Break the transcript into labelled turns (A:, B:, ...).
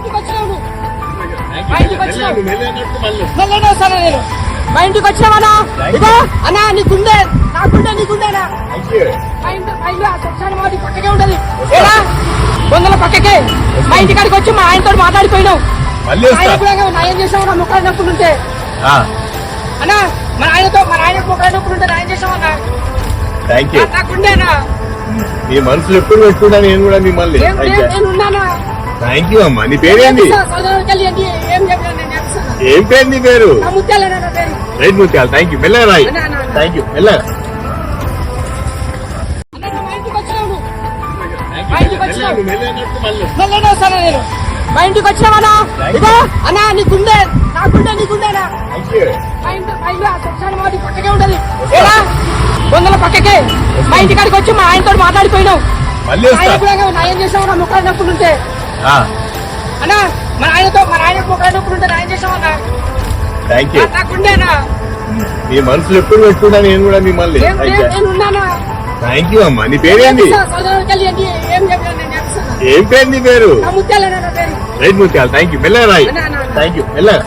A: ఇంటికి వచ్చినావు నువ్వు. మా ఇంటికి వచ్చినావు. మళ్ళీ వస్తాను నేను. మా ఇంటికి వచ్చినావన్నా? ఇదో అన్నా నీ గుండె, నా గుండె నీ గుండెనా? మా ఇల్లు ఆ శ్మశాన వాటి పక్కకే ఉంటది. ఏరా వందల పక్కకే. మా ఇంటికాడికి వచ్చి మా ఆయనతో మాట్లాడిపోయినావు. ఆయన కూడా న్యాయం చేసావు. నా ముఖాలు నొప్పులుంటే అన్నా, మన ఆయన ముఖాలు నొప్పులుంటే న్యాయం చేసావన్నా. నా గుండెనా?
B: నీ మనసులో ఎప్పుడు పెట్టుకున్నా నేను కూడా మిమ్మల్ని.
A: నేనున్నానా?
B: థ్యాంక్ యూ అమ్మా. నీ పేరేంది? ఏం పేరు నీ పేరు? రైట్ ముత్యాలు. Thank you. మెల్లగా రాయి. Thank you. మెల్లగా.
A: మళ్ళీ వస్తాను నేను. మా ఇంటికి వచ్చినావన్నా? ఇదో అన్నా నీ గుండె, నా గుండె నీ గుండెనా? మా ఇల్లు ఆ శ్మశాన వాటి పక్కకే ఉంటది. ఏరా వందల పక్కకే. మా ఇంటికాడికి వచ్చి మా ఆయనతో మాట్లాడిపోయినావు. ఆయన కూడా న్యాయం చేసావు. నా ముఖాలు నొప్పులుంటే అన్నా, మన ఆయన ముఖాలు నొప్పులుంటే న్యాయం చేసావన్నా.
B: Thank you.
A: నా గుండెనా?
B: నీ మనసులో ఎప్పుడు పెట్టుకున్నా నేను కూడా మిమ్మల్ని.
A: నేనున్నానా?
B: థ్యాంక్ యూ అమ్మా. నీ పేరేంది? ఏం పేరు నీ పేరు?
A: ముత్యాలు.
B: రైట్ ముత్యాలు. Thank you. మెల్లగా రాయి. Thank you. మెల్లగా.